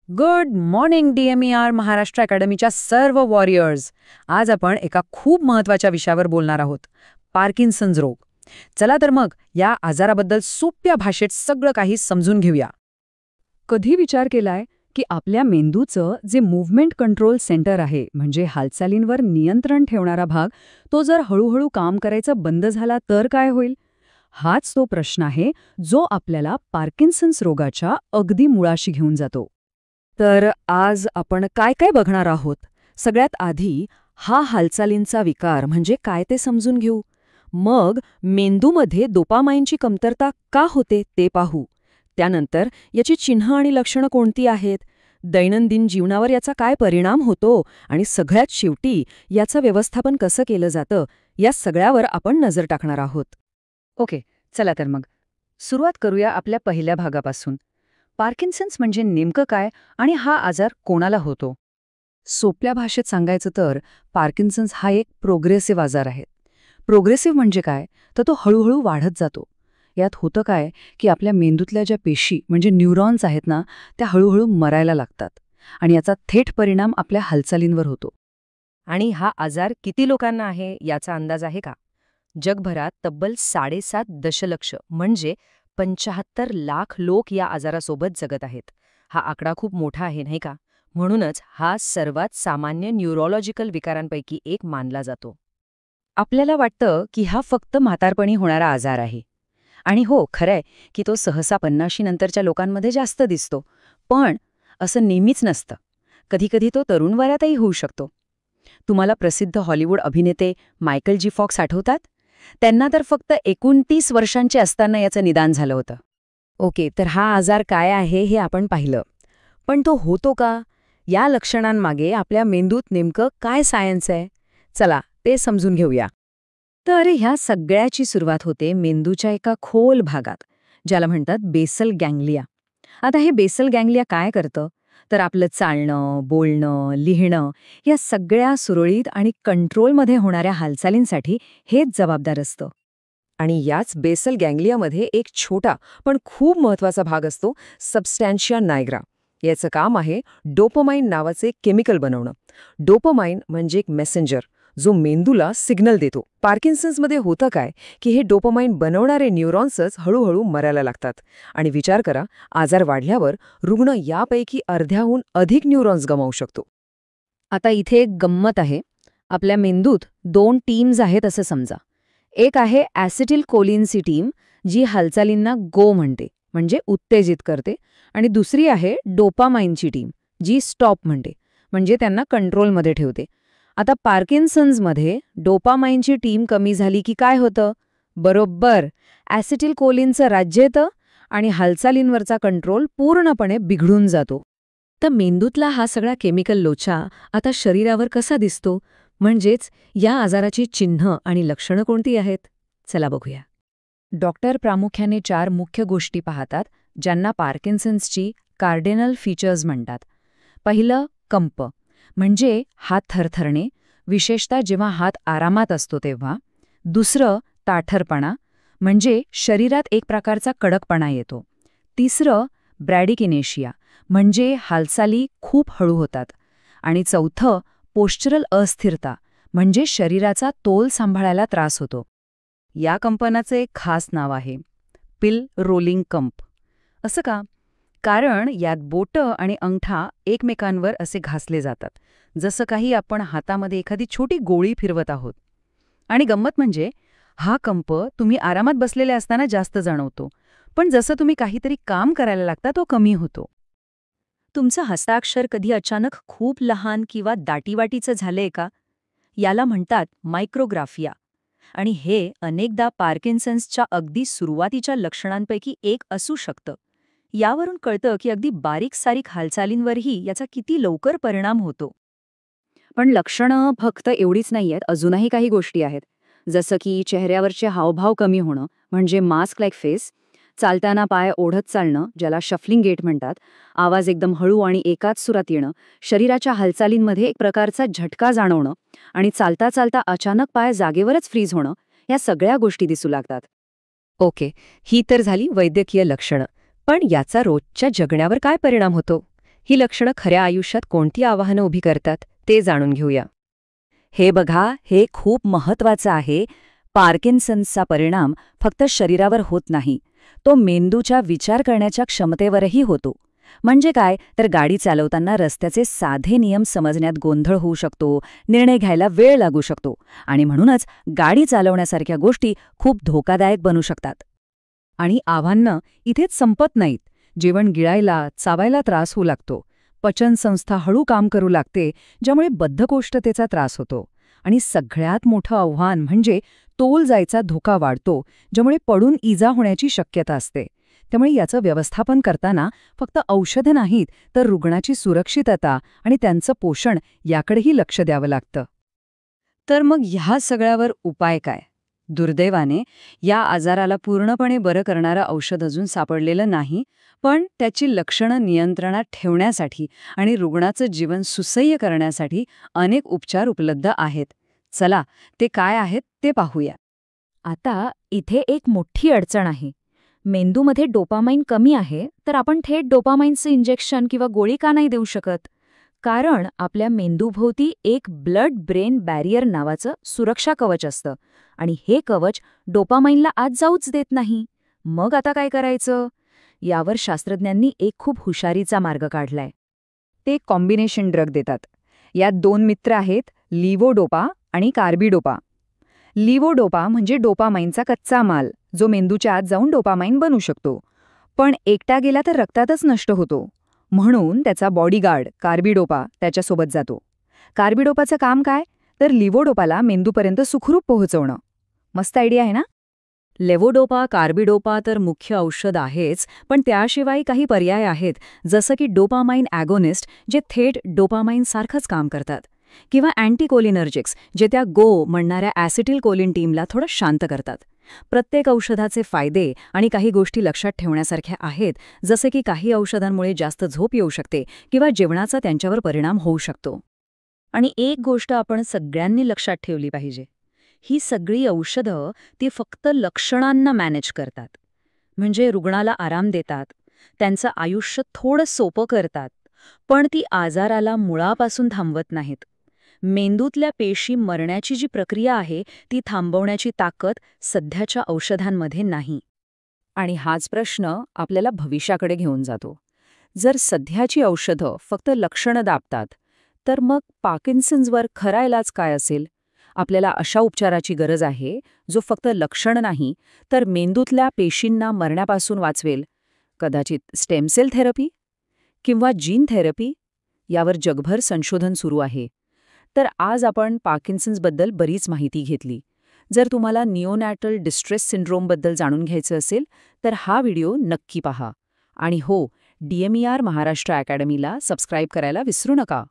Good morning DMER Maharashtra अकॅडमीच्या सर्व warriors. आज आपण एका खूप महत्वाच्या विषयावर बोलणार आहोत, पार्किन्सन्स रोग. चला तर मग या आजाराबद्दल सोप्या भाषेत सगळं काही समजून घेऊया. कधी विचार केलाय की आपल्या मेंदूचं जे मूव्हमेंट कंट्रोल सेंटर आहे, म्हणजे हालचालींवर नियंत्रण ठेवणारा भाग, तो जर हळूहळू काम करायचं बंद झाला तर काय होईल? हाच तो प्रश्न आहे जो आपल्याला पार्किन्सन्स रोगाच्या अगदी मुळाशी घेऊन जातो. तर आज आपण काय काय बघणार आहोत. सगळ्यात आधी हा हालचालींचा विकार म्हणजे काय ते समजून घेऊ. मग मेंदूमध्ये डोपामाइनची कमतरता का होते ते पाहू. त्यानंतर याची चिन्ह आणि लक्षणं कोणती आहेत, दैनंदिन जीवनावर याचा काय परिणाम होतो आणि सगळ्यात शेवटी याचं व्यवस्थापन कसं केलं जातं, या सगळ्यावर आपण नजर टाकणार आहोत. ओके, चला तर मग सुरुवात करूया आपल्या पहिल्या भागापासून. पार्किन्सन्स म्हणजे नेमकं काय आणि हा आजार कोणाला होतो? सोप्या भाषेत सांगायचं तर पार्किन्सन्स हा एक प्रोग्रेसिव्ह आजार आहे. प्रोग्रेसिव्ह म्हणजे काय, तर तो हळूहळू वाढत जातो. यात होतं काय की आपल्या मेंदूतल्या ज्या पेशी म्हणजे न्यूरॉन्स आहेत ना, त्या हळूहळू मरायला लागतात आणि याचा थेट परिणाम आपल्या हालचालींवर होतो. आणि हा आजार किती लोकांना आहे याचा अंदाज आहे का? जगभरात तब्बल 7.5 दशलक्ष म्हणजे 75 लाख लोक या आजारासोबत जगत आहेत. हा आकडा खूप मोठा आहे, नाही का? म्हणूनच हा सर्वात सामान्य न्यूरोलॉजिकल विकारांपैकी एक मानला जातो. आपल्याला वाटतं की हा फक्त म्हातारपणी होणारा आजार आहे. आणि हो, खरंय की तो सहसा 50 नंतरच्या लोकांमध्ये जास्त दिसतो. पण असं नेहमीच नसतं. कधीकधी तो तरुण वयातही होऊ शकतो. तुम्हाला प्रसिद्ध हॉलिवूड अभिनेते मायकल जी फॉक्स आठवतात? त्यांना तर फक्त 29 वर्षांचे असताना याचं निदान झालं होतं. ओके, तर हा आजार काय आहे हे आपण पाहिलं. पण तो होतो का? या लक्षणांमागे आपल्या मेंदूत नेमकं काय सायन्स आहे? चला ते समजून घेऊया. तर ह्या सगळ्याची सुरुवात होते मेंदूच्या एका खोल भागात, ज्याला म्हणतात बेसल गँग्लिया. आता हे बेसल गँग्लिया काय करतं, तर आपलं चालणं, बोलणं, लिहिणं या सगळ्या सुरळीत आणि कंट्रोलमध्ये होणाऱ्या हालचालींसाठी हेच जबाबदार असतं. आणि याच बेसल गँग्लियामध्ये एक छोटा पण खूप महत्वाचा भाग असतो, सबस्टॅन्शिया नायग्रा. याचं काम आहे डोपामाइन नावाचे केमिकल बनवणं. डोपामाइन म्हणजे एक मेसेंजर जो मेंदूला सिग्नल देतो. पार्किन्सन्समध्ये होतं काय की हे डोपामाइन बनवणारे न्यूरॉन्सच हळूहळू मरायला लागतात. आणि विचार करा, आजार वाढल्यावर रुग्ण यापैकी अर्ध्याहून अधिक न्यूरॉन्स गमावू शकतो. आता इथे एक गंमत आहे. आपल्या मेंदूत 2 टीम्स आहेत असं समजा. एक आहे ॲसिटिल कोलिनची टीम, जी हालचालींना गो म्हणते, म्हणजे उत्तेजित करते. आणि दुसरी आहे डोपामाइनची टीम, जी स्टॉप म्हणते, म्हणजे त्यांना कंट्रोलमध्ये ठेवते. आता पार्किन्सन्समध्ये डोपामाइनची टीम कमी झाली की काय होतं? बरोबर, ॲसिटिल कोलिनचं राज्य येतं आणि हालचालींवरचा कंट्रोल पूर्णपणे बिघडून जातो. तर मेंदूतला हा सगळा केमिकल लोचा आता शरीरावर कसा दिसतो, म्हणजेच या आजाराची चिन्ह आणि लक्षणं कोणती आहेत? चला बघूया. डॉक्टर प्रामुख्याने 4 मुख्य गोष्टी पाहतात, ज्यांना पार्किन्सन्सची कार्डिनल फीचर्स म्हणतात. पहिलं, कंप, म्हणजे हात थरथरणे, विशेषतः जेव्हा हात आरामात असतो तेव्हा. दुसरं, ताठरपणा, म्हणजे शरीरात एक प्रकारचा कडकपणा येतो. तिसरं, ब्रॅडिकिनेशिया, म्हणजे हालचाली खूप हळू होतात. आणि चौथं, पोश्चरल अस्थिरता, म्हणजे शरीराचा तोल सांभाळायला त्रास होतो. या कंपनाचं एक खास नाव आहे, पिल रोलिंग कंप. असं का? कारण यात बोटं आणि अंगठा एकमेकांवर असे घासले जातात, जसं काही आपण हातामध्ये एखादी छोटी गोळी फिरवत आहोत. आणि गंमत म्हणजे हा कंप तुम्ही आरामात बसलेले असताना जास्त जाणवतो, पण जसं तुम्ही काहीतरी काम करायला लागता तो कमी होतो. तुमचं हस्ताक्षर कधी अचानक खूप लहान किंवा दाटीवाटीचं झालंय का? याला म्हणतात मायक्रोग्राफिया. आणि हे अनेकदा पार्किन्सन्सच्या अगदी सुरुवातीच्या लक्षणांपैकी एक असू शकतं. यावरून कळतं की अगदी बारीक-सारीक हालचालींवरही याचा किती लवकर परिणाम होतो. पण लक्षणं फक्त एवढीच नाहीयेत, अजूनही काही गोष्टी आहेत. जसं की चेहऱ्यावरचे हावभाव कमी होणं, म्हणजे मास्क लाईक फेस, चालताना पाय ओढत चालणं, ज्याला शफलिंग गेट म्हणतात, आवाज एकदम हळू आणि एकाच सुरात येणं, शरीराच्या हालचालींमध्ये एक प्रकारचा झटका जाणवणं आणि चालता चालता अचानक पाय जागेवरच फ्रीज होणं, या सगळ्या गोष्टी दिसू लागतात. ओके, ही तर झाली वैद्यकीय लक्षणं. पण याचा रोजच्या जगण्यावर काय परिणाम होतो? ही लक्षणं खऱ्या आयुष्यात कोणती आव्हानं उभी करतात ते जाणून घेऊया. हे बघा, हे खूप महत्वाचं आहे. पार्किन्सन्सचा परिणाम फक्त शरीरावर होत नाही, तो मेंदूच्या विचार करण्याच्या क्षमतेवरही होतो. म्हणजे काय, तर गाडी चालवताना रस्त्याचे साधे नियम समजण्यात गोंधळ होऊ शकतो, निर्णय घ्यायला वेळ लागू शकतो आणि म्हणूनच गाडी चालवण्यासारख्या गोष्टी खूप धोकादायक बनू शकतात. आणि आव्हानं इथेच संपत नाहीत. जेवण गिळायला, चावायला त्रास होऊ लागतो. पचनसंस्था हळू काम करू लागते, ज्यामुळे बद्धकोष्ठतेचा त्रास होतो. आणि सगळ्यात मोठं आव्हान म्हणजे तोल जायचा धोका वाढतो, ज्यामुळे पडून इजा होण्याची शक्यता असते. त्यामुळे याचं व्यवस्थापन करताना फक्त औषधं नाहीत, तर रुग्णाची सुरक्षितता आणि त्यांचं पोषण याकडेही लक्ष द्यावं लागतं. तर मग ह्या सगळ्यावर उपाय काय? दुर्दैवाने या आजाराला पूर्णपणे बरं करणारं औषध अजून सापडलेलं नाही, पण त्याची लक्षणं नियंत्रणात ठेवण्यासाठी आणि रुग्णाचं जीवन सुसह्य करण्यासाठी अनेक उपचार उपलब्ध आहेत. चला, ते काय आहेत ते पाहूया. आता इथे एक मोठी अडचण आहे. मेंदूमध्ये डोपामाइन कमी आहे, तर आपण थेट डोपामाइनचं इंजेक्शन किंवा गोळी का नाही देऊ शकत? कारण आपल्या मेंदूभोवती एक ब्लड ब्रेन बॅरियर नावाचं सुरक्षा कवच असतं आणि हे कवच डोपामाइनला आत जाऊच देत नाही. मग आता काय करायचं? यावर शास्त्रज्ञांनी एक खूप हुशारीचा मार्ग काढलाय. ते कॉम्बिनेशन ड्रग देतात. यात 2 मित्र आहेत, लिव्होडोपा आणि कार्बिडोपा. लिव्होडोपा म्हणजे डोपामाइनचा कच्चा माल, जो मेंदूच्या आत जाऊन डोपामाइन बनू शकतो. पण एकटा गेला तर रक्तातच नष्ट होतो. म्हणून त्याचा बॉडीगार्ड कार्बिडोपा त्याच्यासोबत जातो. कार्बिडोपाचं काम काय, तर लिव्होडोपाला मेंदूपर्यंत सुखरूप पोहोचवणं. मस्त आयडिया आहे ना? लेव्होडोपा, कार्बिडोपा तर मुख्य औषध आहेच, पण त्याशिवाय काही पर्याय आहेत, जसं की डोपामाइन ॲगोनिस्ट, जे थेट डोपामाइनसारखंच काम करतात, किंवा अँटीकोलिनर्जिक्स, जे त्या गो म्हणणाऱ्या ॲसिटिल कोलिन टीमला थोडं शांत करतात. प्रत्येक औषधाचे फायदे आणि काही गोष्टी लक्षात ठेवण्यासारख्या आहेत, जसे की काही औषधांमुळे जास्त झोप येऊ शकते किंवा जेवणाचा त्यांच्यावर परिणाम होऊ शकतो. आणि एक गोष्ट आपण सगळ्यांनी लक्षात ठेवली पाहिजे. ही सगळी औषधं ती फक्त लक्षणांना मॅनेज करतात. म्हणजे रुग्णाला आराम देतात, त्यांचं आयुष्य थोडं सोपं करतात, पण ती आजाराला मुळापासून थांबवत नाहीत. मेंदूतल्या पेशी मरण्याची जी प्रक्रिया आहे ती थांबवण्याची ताकद सध्याच्या औषधांमध्ये नाही. आणि हाच प्रश्न आपल्याला भविष्याकडे घेऊन जातो. जर सध्याची औषधं फक्त लक्षणं दाबतात, तर मग पार्किन्सन्सवर खरा इलाज काय असेल? आपल्याला अशा उपचाराची गरज आहे जो फक्त लक्षण नाही, तर मेंदूतल्या पेशींना मरण्यापासून वाचवेल. कदाचित स्टेमसेल थेरपी किंवा जीन थेरपी. यावर जगभर संशोधन सुरू आहे. तर आज आपण पार्किन्सन्सबद्दल बरीच माहिती घेतली. जर तुम्हाला निओनॅटल डिस्ट्रेस सिंड्रोमबद्दल जाणून घ्यायचं असेल, तर हा व्हिडिओ नक्की पहा. आणि हो, DMER महाराष्ट्र अकॅडमीला सबस्क्राईब करायला विसरू नका.